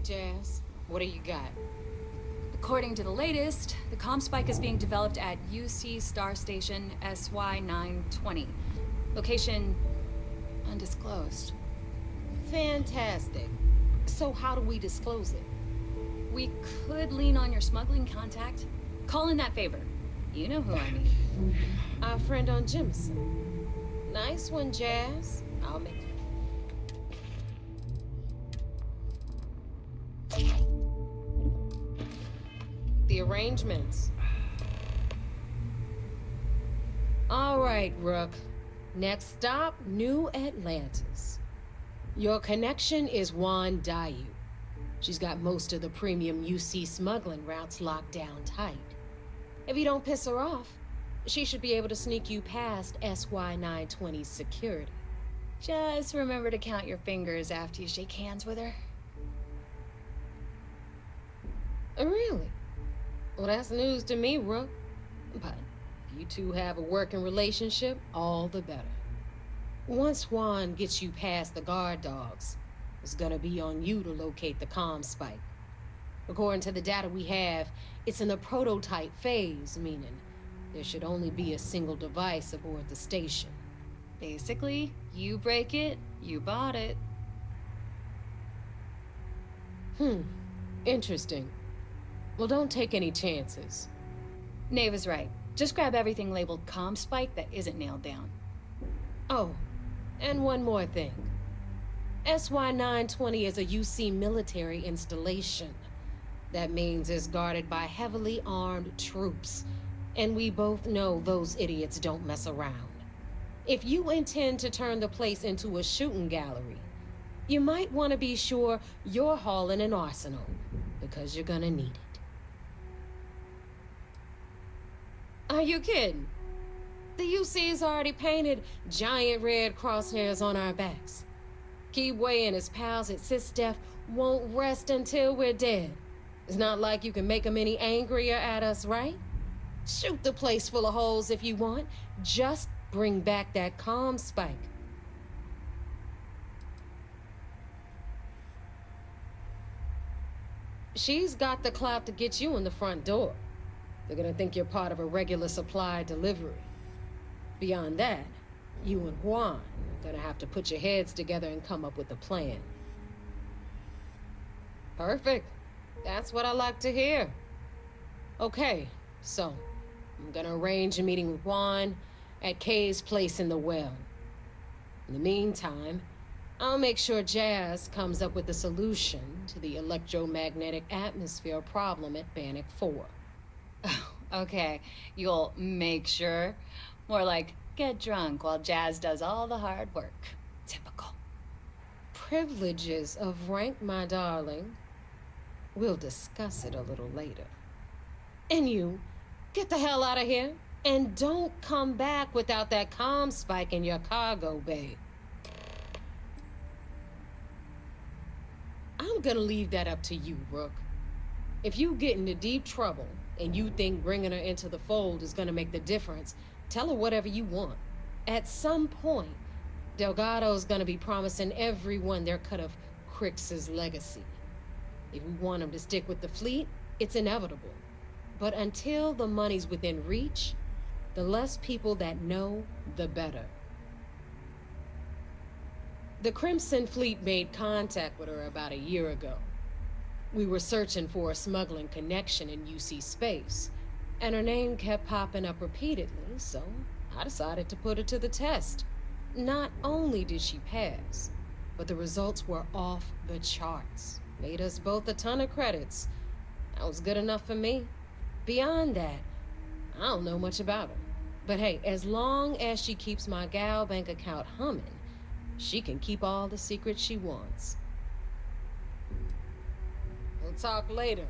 Jazz. What do you got? According to the latest, the comm spike is being developed at UC Star Station SY-920. Location undisclosed. Fantastic. So how do we disclose it? We could lean on your smuggling contact. Call in that favor. You know who I mean. Our friend on Jemison. Nice one, Jazz. I'll make the arrangements. All right, Rook. Next stop, New Atlantis. Your connection is Huan. She's got most of the premium UC smuggling routes locked down tight. If you don't piss her off, she should be able to sneak you past SY-920's security. Just remember to count your fingers after you shake hands with her. Really? Well, that's news to me, Rook. But if you two have a working relationship, all the better. Once Huan gets you past the guard dogs, it's gonna be on you to locate the comm spike. According to the data we have, it's in the prototype phase, meaning there should only be a single device aboard the station. Basically, you break it, you bought it. Interesting. Well, don't take any chances. Naeva's right. Just grab everything labeled comm spike that isn't nailed down. Oh, and one more thing. SY-920 is a UC military installation. That means it's guarded by heavily armed troops. And we both know those idiots don't mess around. If you intend to turn the place into a shooting gallery, you might want to be sure you're hauling an arsenal, because you're gonna need it. Are you kidding? The UC's already painted giant red crosshairs on our backs. Keyway and his pals at SysDef won't rest until we're dead. It's not like you can make them any angrier at us, right? Shoot the place full of holes if you want. Just bring back that comm spike. She's got the clout to get you in the front door. They're gonna think you're part of a regular supply delivery. Beyond that, you and Huan are gonna have to put your heads together and come up with a plan. Perfect. That's what I like to hear. Okay, so I'm gonna arrange a meeting with Huan at Kay's place in the well. In the meantime, I'll make sure Jazz comes up with a solution to the electromagnetic atmosphere problem at Bannock 4. Okay, you'll make sure. More like, get drunk while Jazz does all the hard work. Typical. Privileges of rank, my darling. We'll discuss it a little later. And you, get the hell out of here. And don't come back without that comm spike in your cargo bay. I'm gonna leave that up to you, Rook. If you get into deep trouble and you think bringing her into the fold is gonna make the difference, tell her whatever you want. At some point, Delgado's gonna be promising everyone their cut of Crix's legacy. If we want him to stick with the fleet, it's inevitable. But until the money's within reach, the less people that know, the better. The Crimson Fleet made contact with her about a year ago. We were searching for a smuggling connection in UC space, and her name kept popping up repeatedly, so I decided to put her to the test. Not only did she pass, but the results were off the charts. Made us both a ton of credits. That was good enough for me. Beyond that, I don't know much about her. But hey, as long as she keeps my gal bank account humming, she can keep all the secrets she wants. We'll talk later.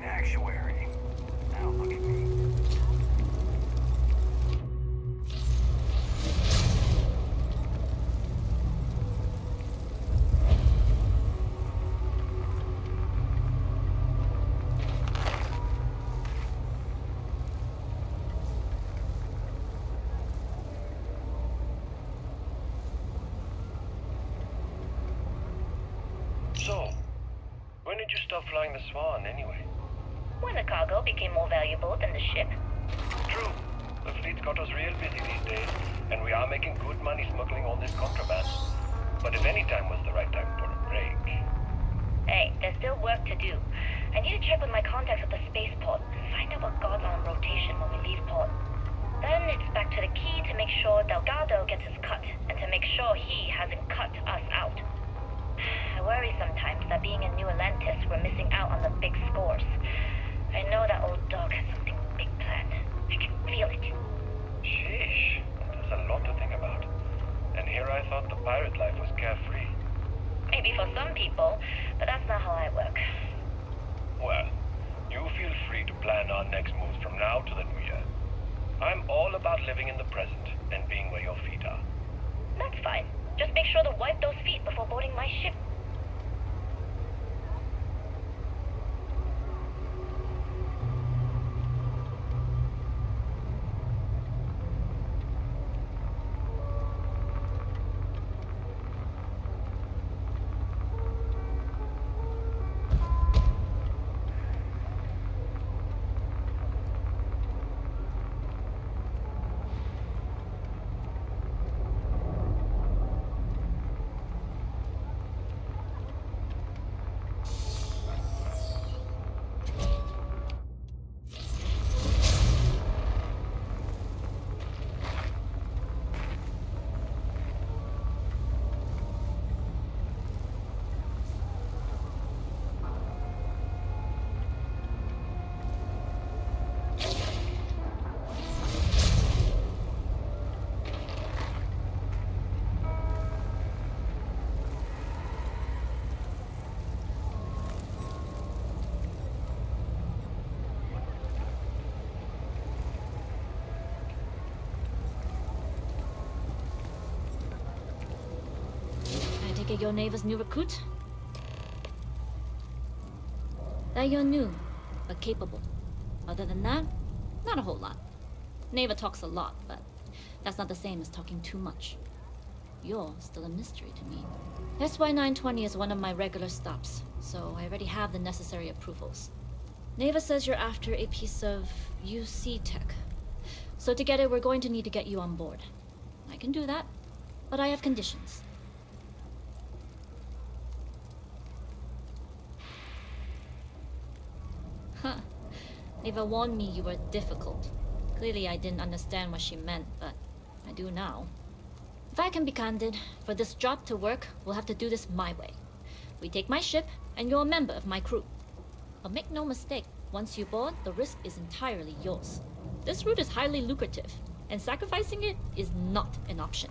actuary. Now look at me. So, when did you stop flying the Swan, anyway? When the cargo became more valuable than the ship. True. The fleet's got us real busy these days, and we are making good money smuggling all this contraband. But if any time was the right time for a break... Hey, there's still work to do. I need to check with my contacts at the spaceport and find out what guards are on rotation when we leave port. Then it's back to the key to make sure Delgado gets his cut, and to make sure he hasn't cut us out. I worry sometimes that being in New Atlantis, we're missing out on the big scores. I know that old dog has something big planned. I can feel it. Sheesh, that's a lot to think about. And here I thought the pirate life was carefree. Maybe for some people, but that's not how I work. Well, you feel free to plan our next moves from now to the new year. I'm all about living in the present and being where your feet are. That's fine. Just make sure to wipe those feet before boarding my ship. Get your Naeva's new recruit? That you're new, but capable. Other than that, not a whole lot. Naeva talks a lot, but that's not the same as talking too much. You're still a mystery to me. SY-920 is one of my regular stops, so I already have the necessary approvals. Naeva says you're after a piece of UC tech. So together we're going to need to get you on board. I can do that, but I have conditions. Huh. Naeva warned me you were difficult. Clearly I didn't understand what she meant, but I do now. If I can be candid, for this job to work, we'll have to do this my way. We take my ship, and you're a member of my crew. But make no mistake, once you board, the risk is entirely yours. This route is highly lucrative, and sacrificing it is not an option.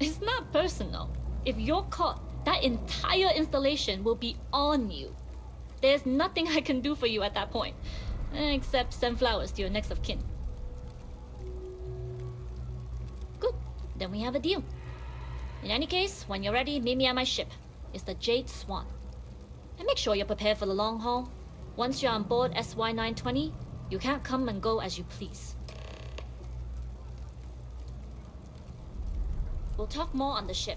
It's not personal. If you're caught, that entire installation will be on you. There's nothing I can do for you at that point, except send flowers to your next of kin. Good, then we have a deal. In any case, when you're ready, meet me at my ship. It's the Jade Swan. And make sure you're prepared for the long haul. Once you're on board SY-920, you can't come and go as you please. We'll talk more on the ship.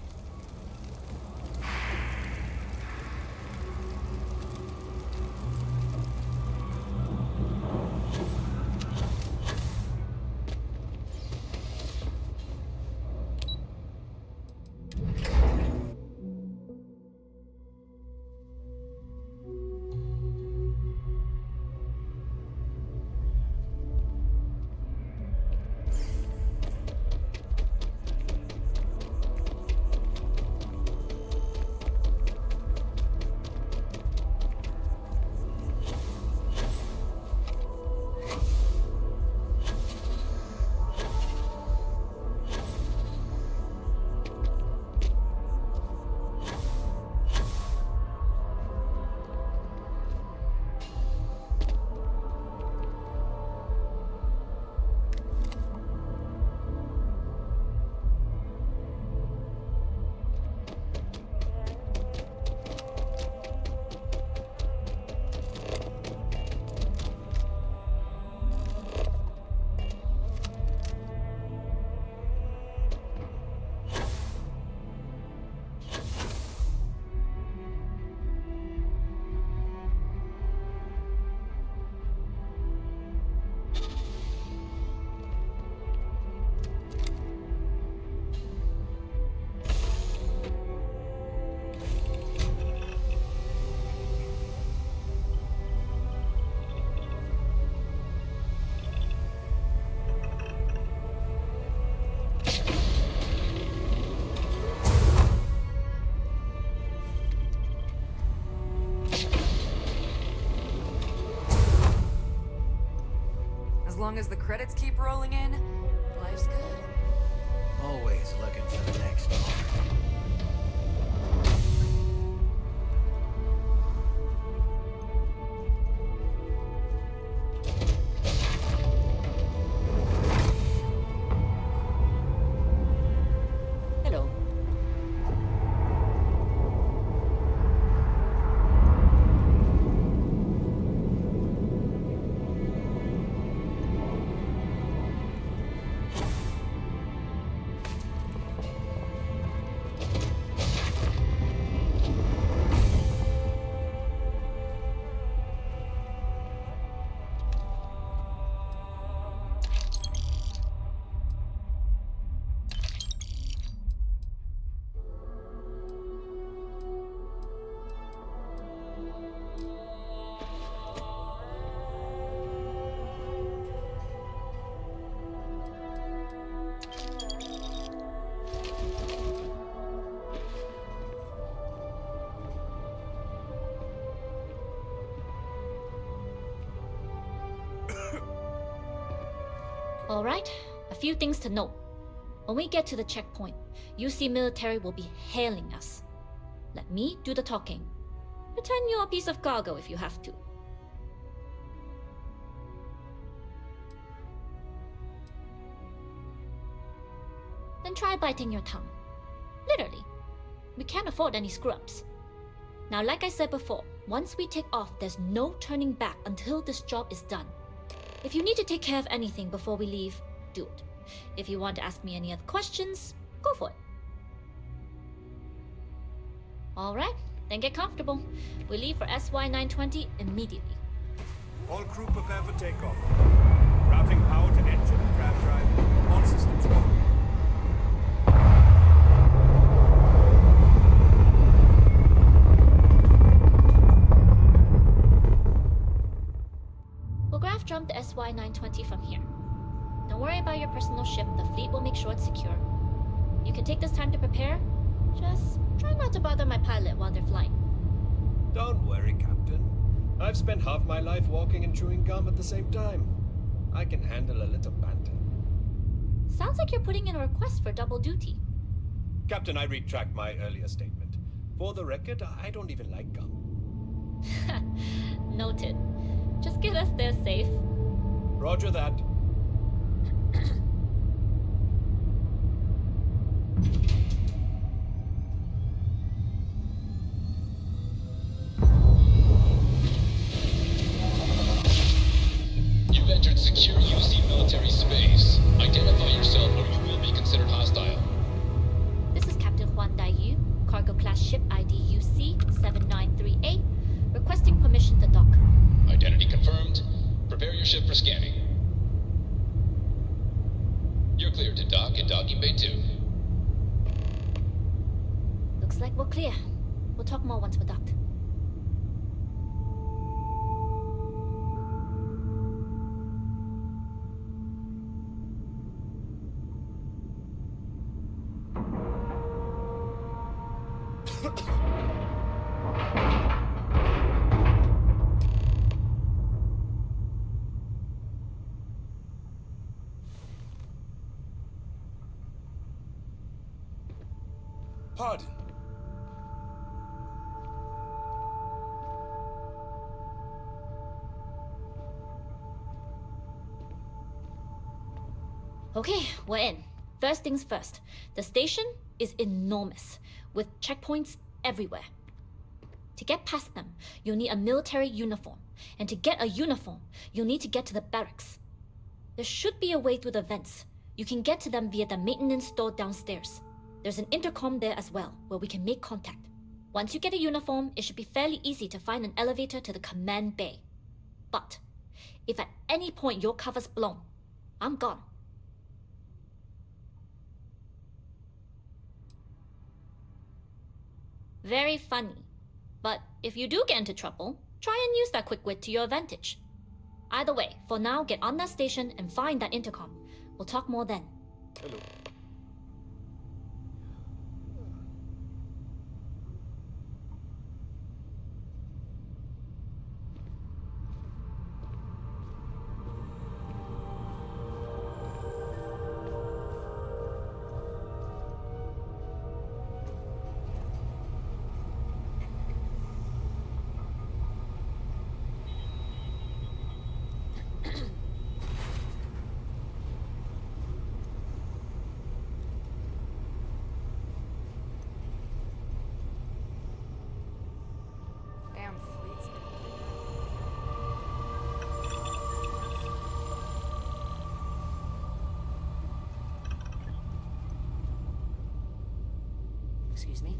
long as the credits keep rolling in, life's good. Always looking for the next one. Hello. Alright, a few things to note. When we get to the checkpoint, UC military will be hailing us. Let me do the talking. Pretend you're a piece of cargo if you have to. Then try biting your tongue. Literally. We can't afford any screw-ups. Now, like I said before, once we take off, there's no turning back until this job is done. If you need to take care of anything before we leave, do it. If you want to ask me any other questions, go for it. Alright, then get comfortable. We leave for SY-920 immediately. All crew prepare for takeoff. Routing power to engine and crab drive. All systems go. We'll graph jump the SY-920 from here. Don't worry about your personal ship, the fleet will make sure it's secure. You can take this time to prepare. Just try not to bother my pilot while they're flying. Don't worry, Captain. I've spent half my life walking and chewing gum at the same time. I can handle a little banter. Sounds like you're putting in a request for double duty. Captain, I retract my earlier statement. For the record, I don't even like gum. Noted. Just get us there safe. Roger that. You've entered secure UC military space. Identify yourself or you will be considered hostile. This is Captain Huan, cargo class ship ID UC-793A, requesting permission to dock. Identity confirmed. Prepare your ship for scanning. You're cleared to dock in docking bay 2. Looks like we're clear. We'll talk more once we're docked. Pardon. Okay, we're in. First things first. The station is enormous, with checkpoints everywhere. To get past them, you'll need a military uniform. And to get a uniform, you'll need to get to the barracks. There should be a way through the vents. You can get to them via the maintenance store downstairs. There's an intercom there as well, where we can make contact. Once you get a uniform, it should be fairly easy to find an elevator to the command bay. But if at any point your cover's blown, I'm gone. Very funny. But if you do get into trouble, try and use that quick wit to your advantage. Either way, for now, get on that station and find that intercom. We'll talk more then. Hello. Excuse me?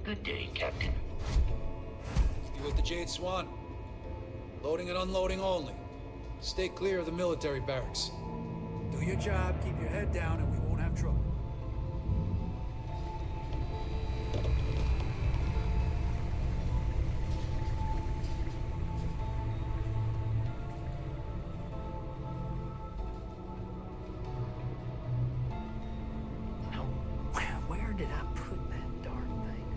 Good day, Captain. You with the Jade Swan? Loading and unloading only. Stay clear of the military barracks. Do your job, keep your head down, and we won't have trouble. Now, where did I put that darn thing?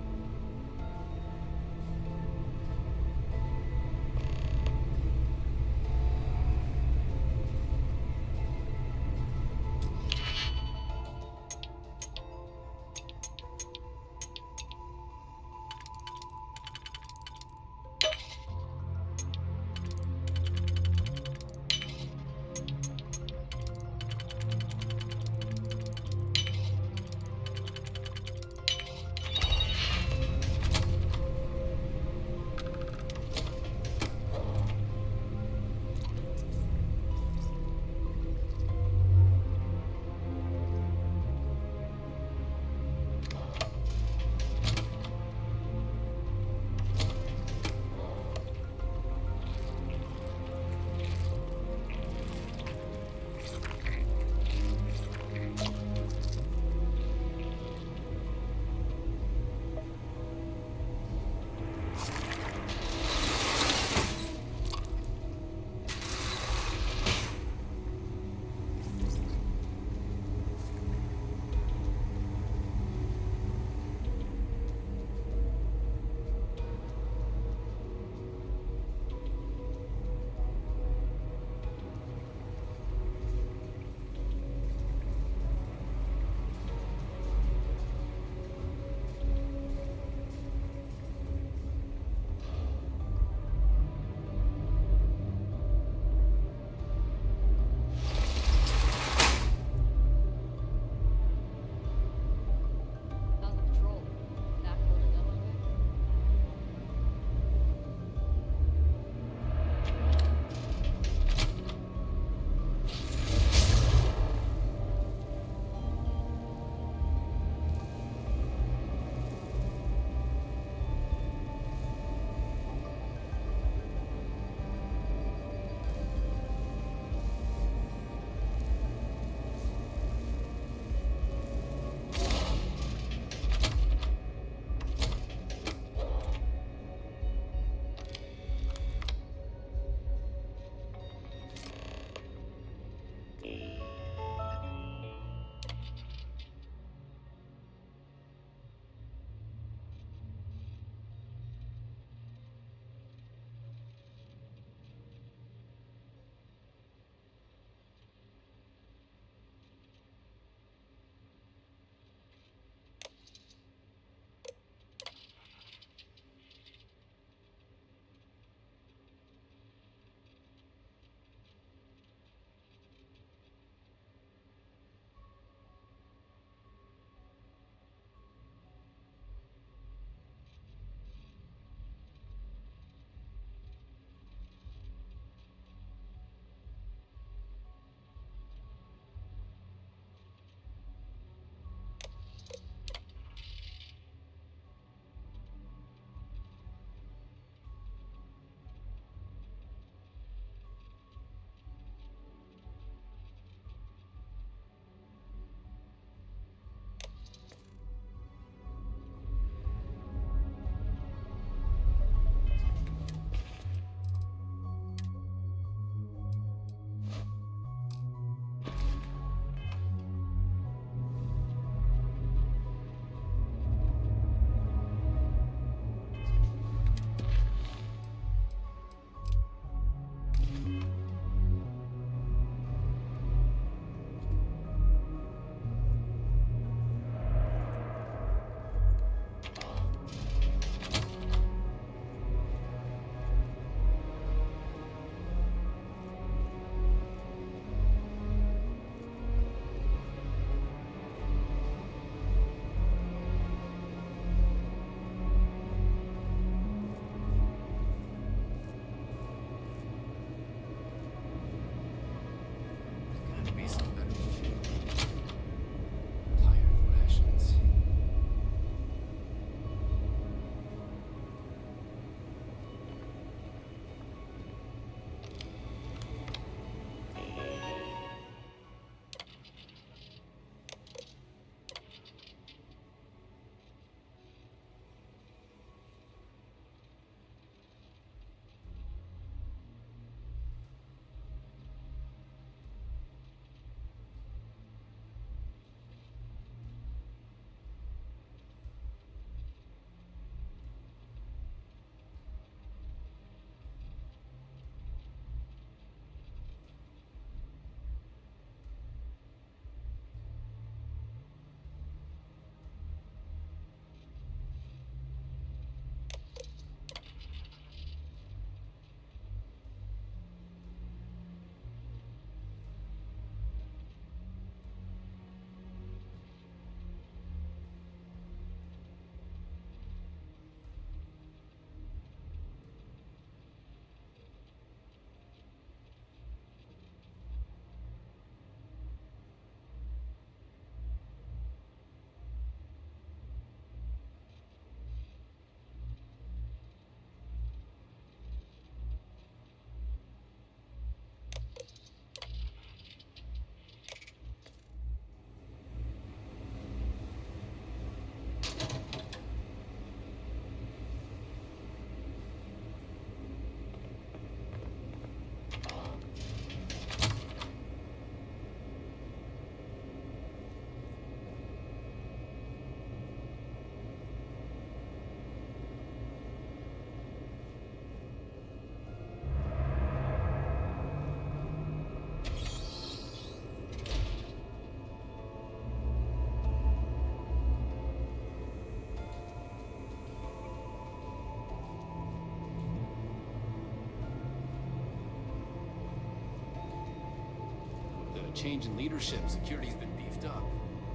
change in leadership, security's been beefed up.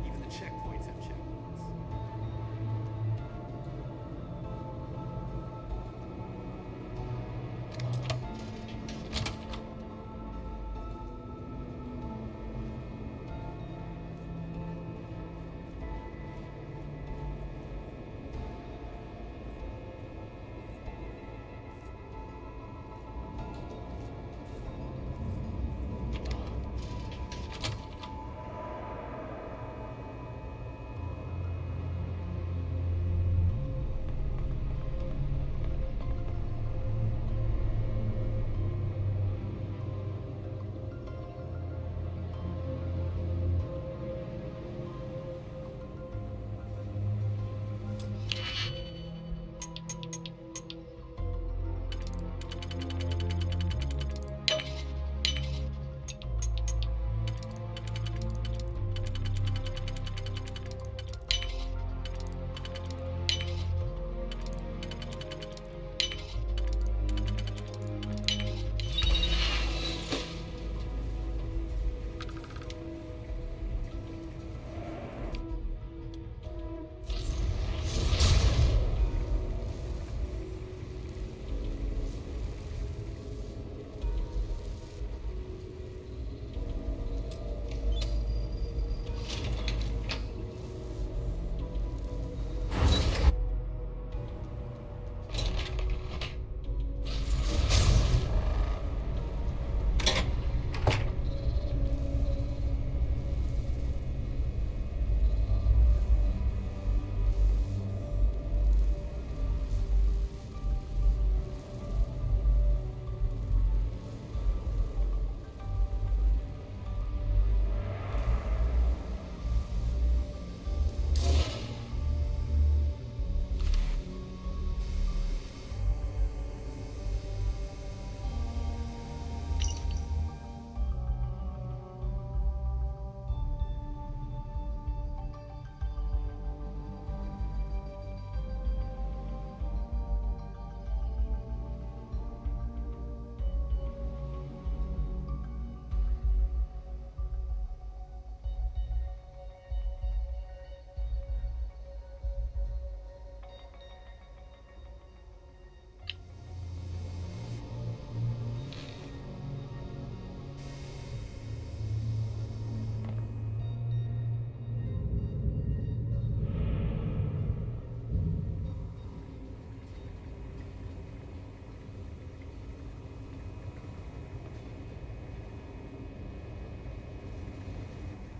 Even the checkpoints have checkpoints.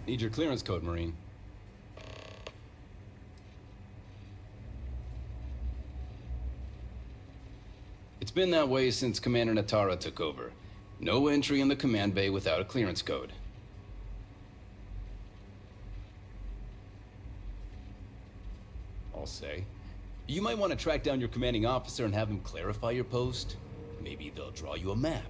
Need your clearance code, Marine. It's been that way since Commander Natara took over. No entry in the command bay without a clearance code. I'll say. You might want to track down your commanding officer and have him clarify your post. Maybe they'll draw you a map.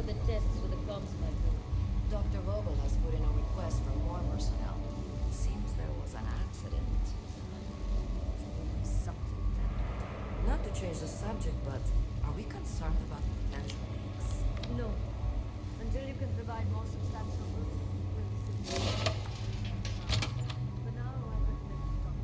The tests with the comms cycle. Dr. Vogel has put in a request for more personnel. It seems there was an accident. Something that... Not to change the subject, but are we concerned about potential leaks? No. Until you can provide more substantial proof. For now, I recommend you stop.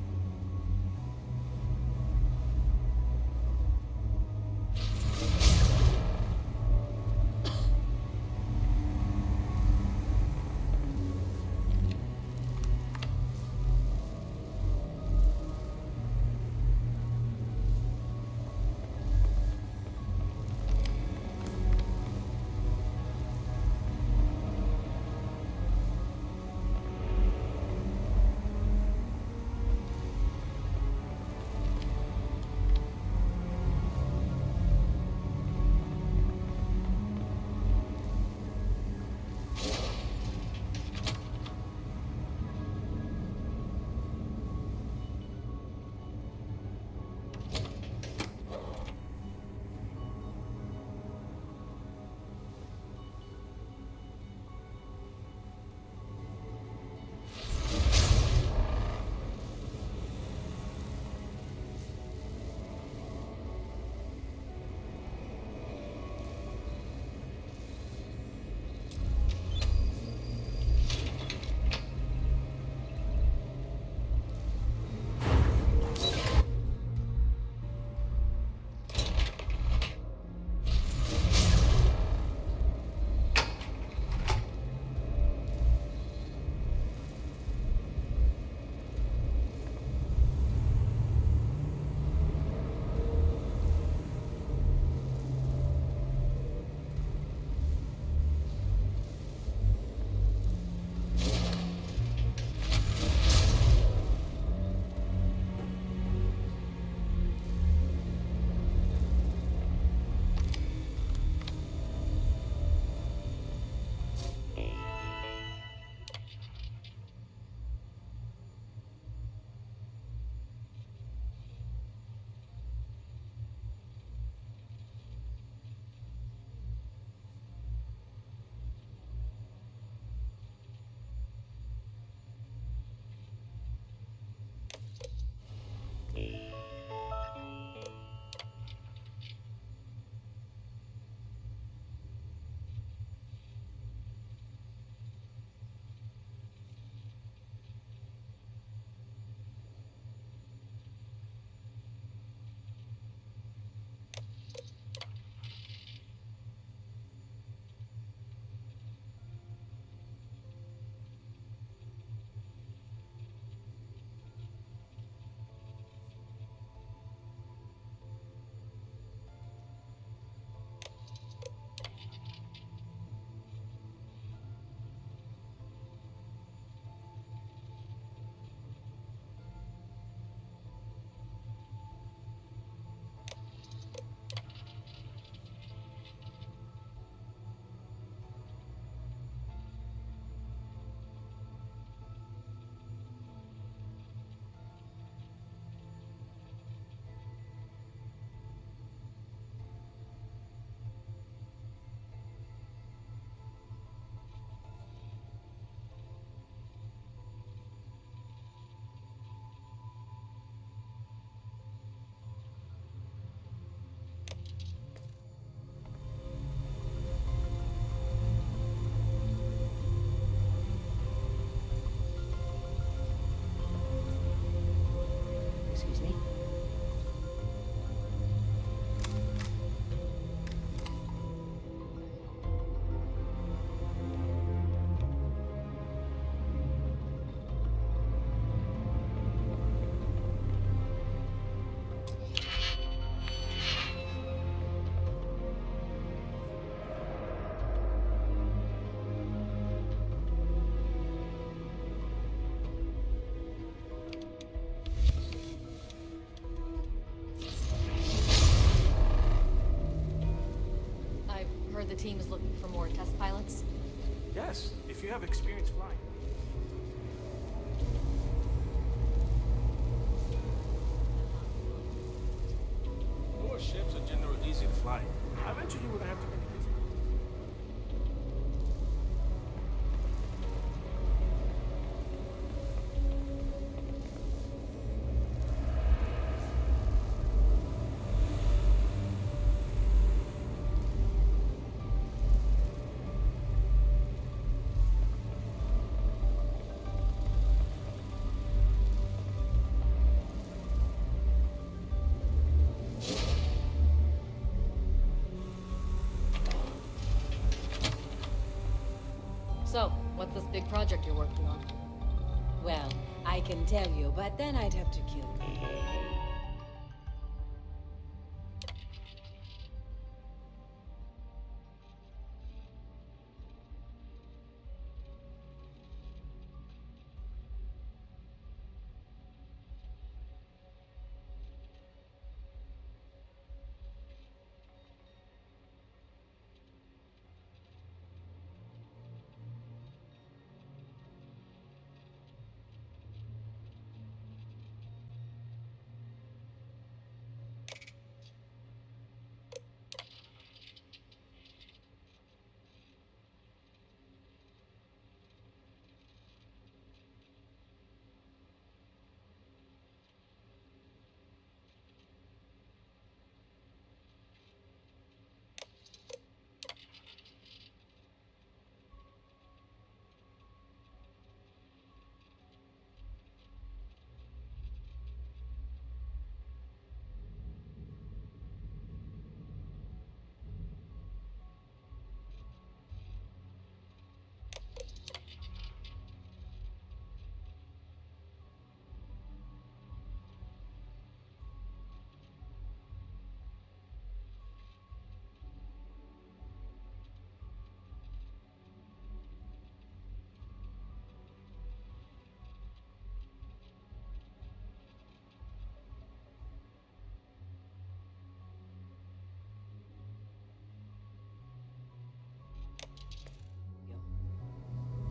the team is looking for more test pilots? Yes, if you have experience flying. More ships are generally easy to fly. I mentioned you wouldn't have to be busy. So, what's this big project you're working on? Well, I can tell you, but then I'd have to kill you.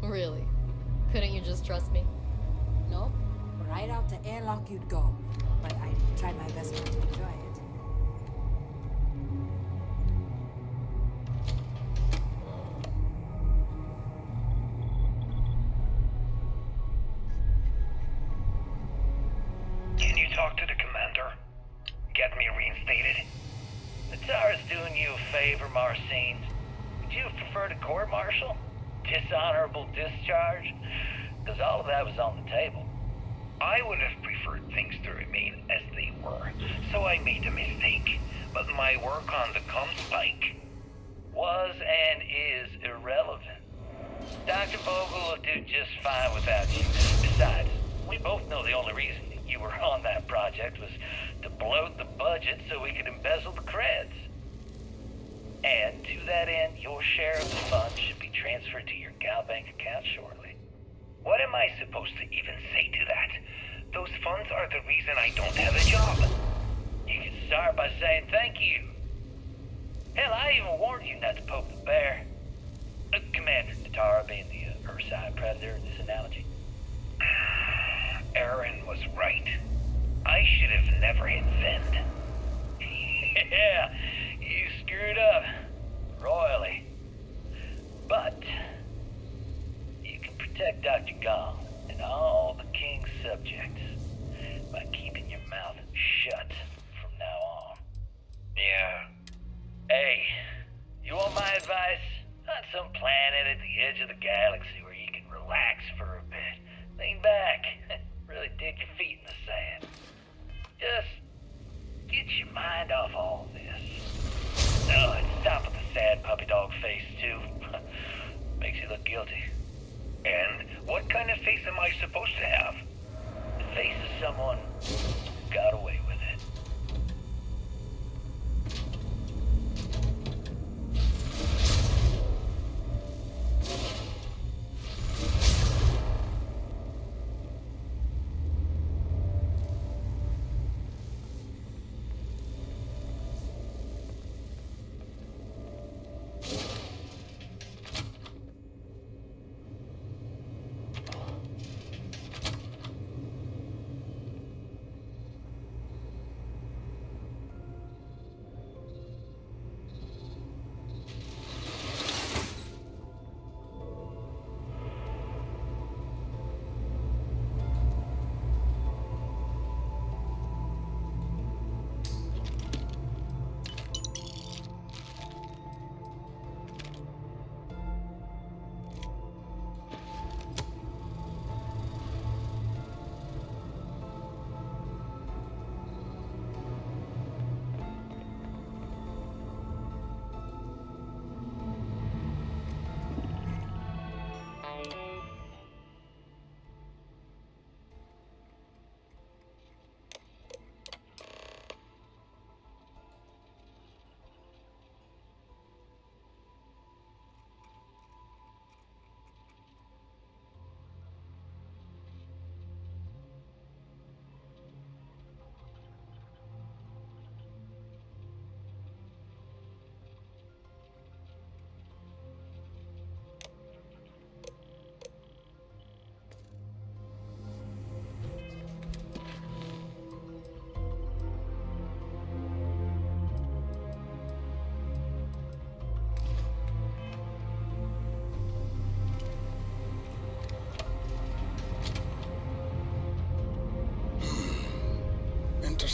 Really? Couldn't you just trust me? Nope. Right out the airlock you'd go. But I tried my best not to enjoy it. Can you talk to the commander? Get me reinstated? The Tsar's doing you a favor, Marcine. Would you prefer to court-martial? Dishonorable discharge? Because all of that was on the table. I would have preferred things to remain as they were, so I made a mistake. But my work on the Comspike Was and is irrelevant. Dr. Vogel will do just fine without you. Besides, we both know the only reason you were on that project was to bloat the budget so we could embezzle the creds. And to that end, your share of the funds should be transferred to your Eubank account shortly. What am I supposed to even say to that? Those funds are the reason I don't have a job. You can start by saying thank you. Hell, I even warned you not to poke the bear. Commander Natara being the Ursine predator in this analogy. Aaron was right. I should have never hit send. Yeah, you screwed up. Royally. But you can protect Dr. Gong and all the King's subjects by keeping your mouth shut from now on. Yeah. Hey, you want my advice? Find some planet at the edge of the galaxy where you can relax for a bit. Lean back. Really dig your feet in the sand. Just get your mind off all this. Oh, and stop with the sad puppy dog face, too. Makes you look guilty. And what kind of face am I supposed to have? The face of someone who got away with it.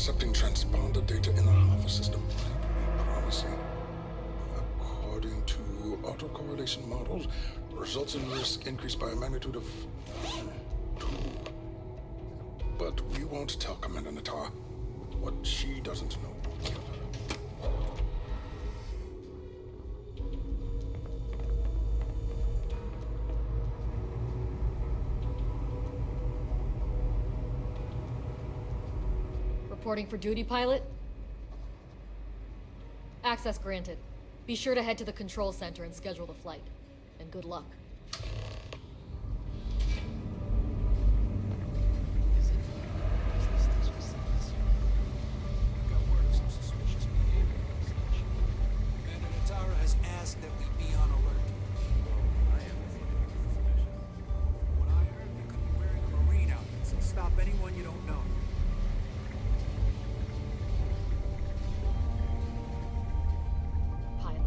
intercepting transponder data in the Alpha system. Promising. According to autocorrelation models, results in risk increased by a magnitude of 2. But we won't tell Commander Natar what she doesn't know. Reporting for duty, pilot? Access granted. Be sure to head to the control center and schedule the flight. And good luck. Got word of some suspicious behavior on the station. Commander Natara has asked that we be on alert. I am suspicious. From what I heard, you could be wearing a Marine outfit, so stop anyone you don't know. Pilot.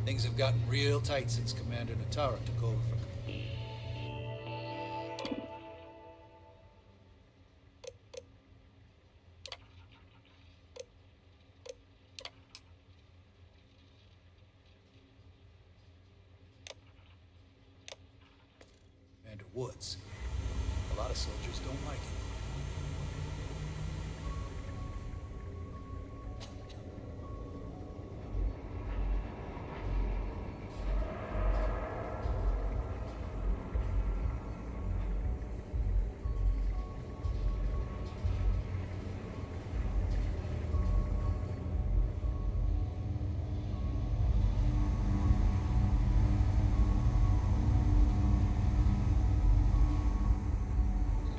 Things have gotten real tight since Commander Natara took over for... Commander Woods. A lot of soldiers don't like it.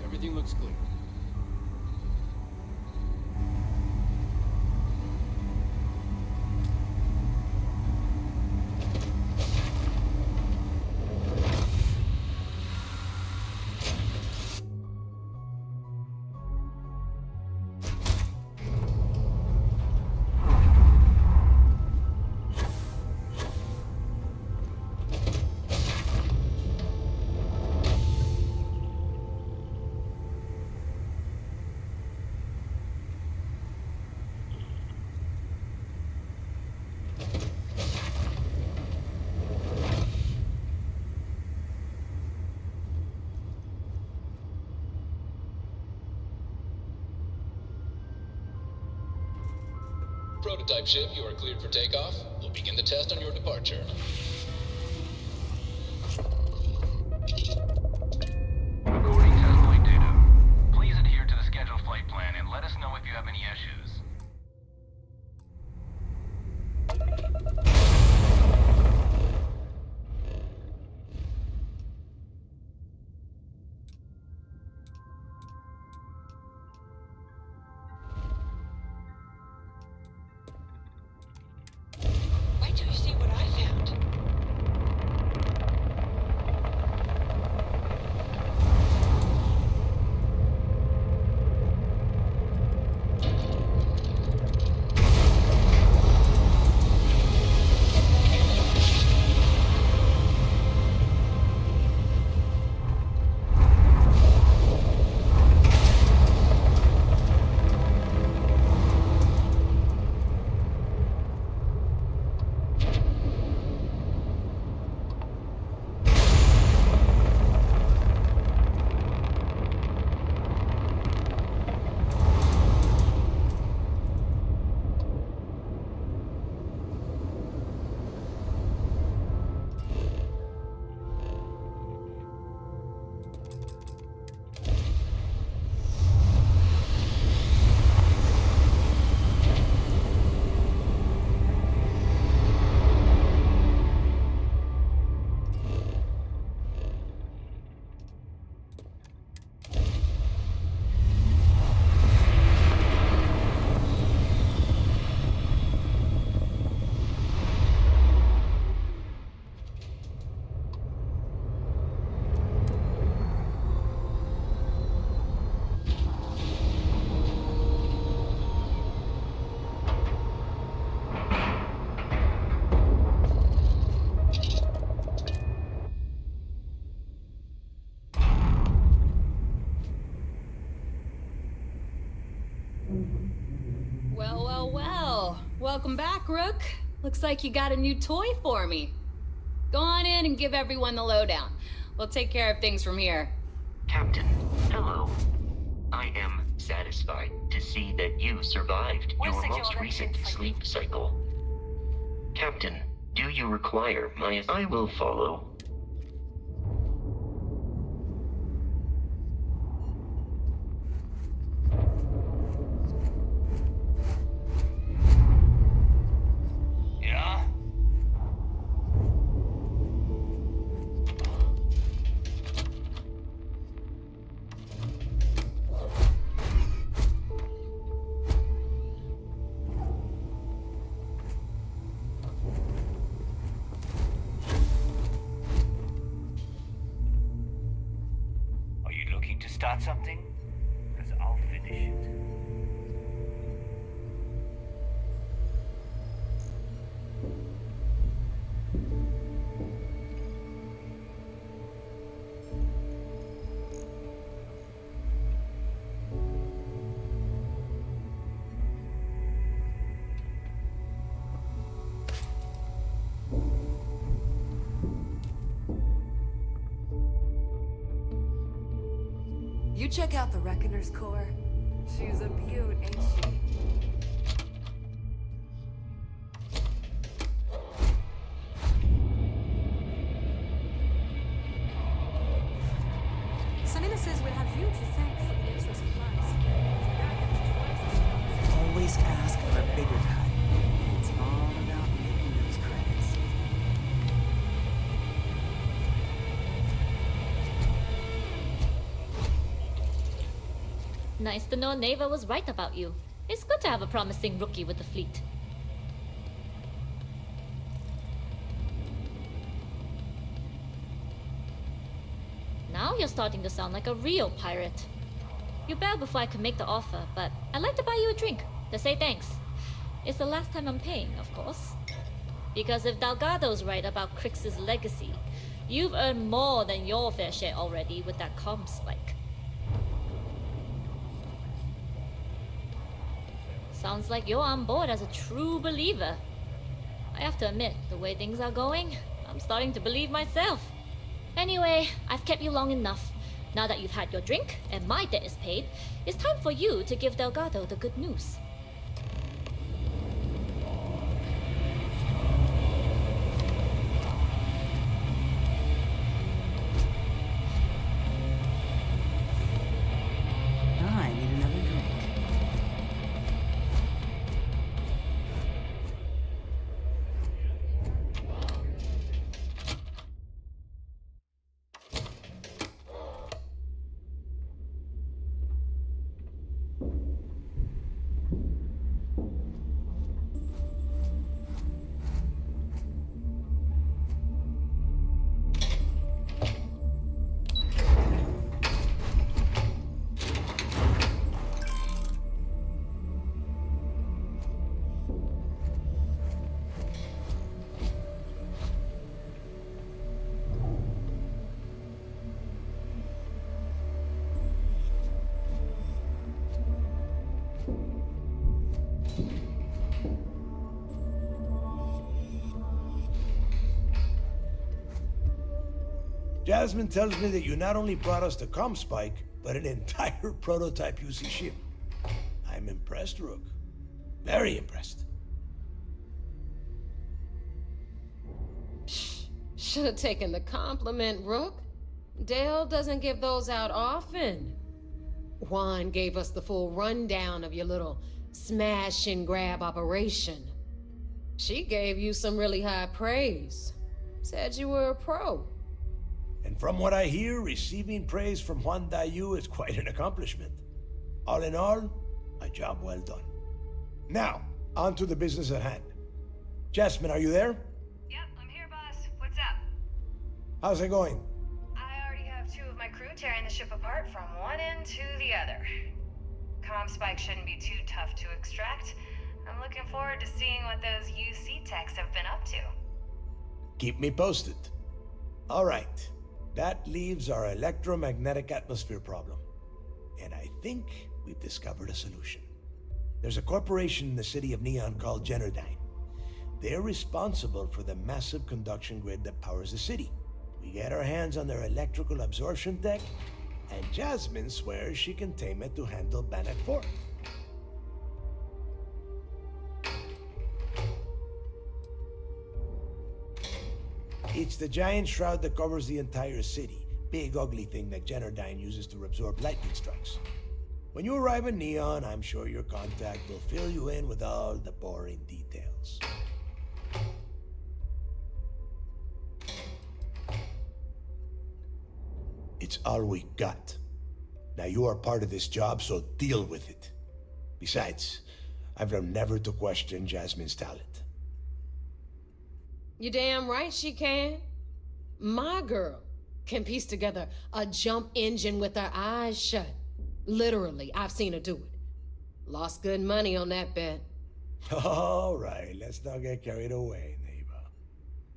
Everything looks clear. Prototype ship, you are cleared for takeoff. We'll begin the test on your departure. Recording test flight data. Please adhere to the scheduled flight plan and let us know if you have any issues. Wait till you see what I found. Welcome back, Rook. Looks like you got a new toy for me. Go on in and give everyone the lowdown. We'll take care of things from here. Captain, hello. I am satisfied to see that you survived your most recent sleep cycle. Captain, do you require my... I will follow. Yeah? Are you looking to start something? Because I'll finish it. You check out the Reckoner's core. She's a beaut, ain't she? Samina says we have you to thank for the extra supplies. Always ask for a bigger cut. It's all about making those credits. Nice to know Naeva was right about you. It's good to have a promising rookie with the fleet. Now you're starting to sound like a real pirate. You bail before I can make the offer, but I'd like to buy you a drink to say thanks. It's the last time I'm paying, of course. Because if Delgado's right about Crix's legacy, you've earned more than your fair share already with that comm spike. Sounds like you're on board as a true believer. I have to admit, the way things are going, I'm starting to believe myself. Anyway, I've kept you long enough. Now that you've had your drink, and my debt is paid, it's time for you to give Delgado the good news. I need another drink. Jasmine tells me that you not only brought us the comm spike, but an entire prototype UC ship. I'm impressed, Rook. Very impressed. Should have taken the compliment, Rook. Dale doesn't give those out often. Huan gave us the full rundown of your little smash and grab operation. She gave you some really high praise. Said you were a pro. And from what I hear, receiving praise from Huan Dayu is quite an accomplishment. All in all, a job well done. Now, on to the business at hand. Jasmine, are you there? Yep, I'm here, boss. What's up? How's it going? I already have two of my crew tearing the ship apart from one end to the other. Comm spike shouldn't be too tough to extract. I'm looking forward to seeing what those UC techs have been up to. Keep me posted. All right. That leaves our electromagnetic atmosphere problem. And I think we've discovered a solution. There's a corporation in the city of Neon called Generdyne. They're responsible for the massive conduction grid that powers the city. We get our hands on their electrical absorption tech, and Jasmine swears she can tame it to handle Bannock 4. It's the giant shroud that covers the entire city. Big ugly thing that Generdyne uses to absorb lightning strikes. When you arrive in Neon, I'm sure your contact will fill you in with all the boring details. It's all we got. Now you are part of this job, so deal with it. Besides, I've learned never to question Jasmine's talent. You damn right she can. My girl can piece together a jump engine with her eyes shut. Literally, I've seen her do it. Lost good money on that bet. All right, let's not get carried away, Naeva.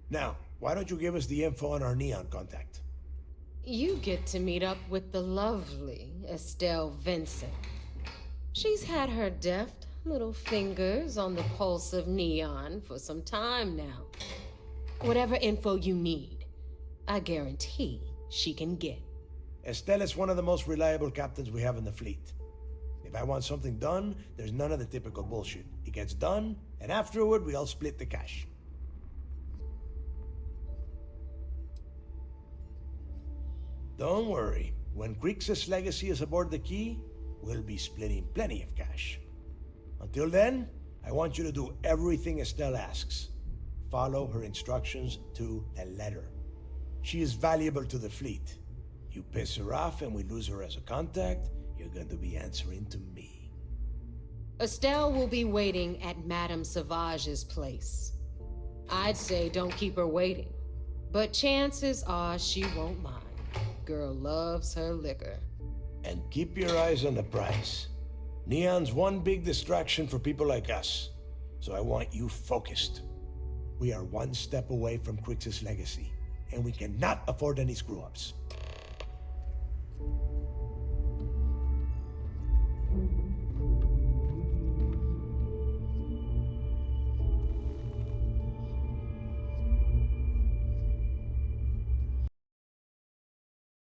Now, why don't you give us the info on our Neon contact? You get to meet up with the lovely Estelle Vincent. She's had her deft little fingers on the pulse of Neon for some time now. Whatever info you need, I guarantee she can get. Estelle is one of the most reliable captains we have in the fleet. If I want something done, there's none of the typical bullshit. It gets done, and afterward, we all split the cash. Don't worry. When Grixis' legacy is aboard the Key, we'll be splitting plenty of cash. Until then, I want you to do everything Estelle asks. Follow her instructions to the letter. She is valuable to the fleet. You piss her off and we lose her as a contact, you're going to be answering to me. Estelle will be waiting at Madame Sauvage's place. I'd say don't keep her waiting, but chances are she won't mind. Girl loves her liquor. And keep your eyes on the prize. Neon's one big distraction for people like us, so I want you focused. We are one step away from Grixis' legacy, and we cannot afford any screw-ups.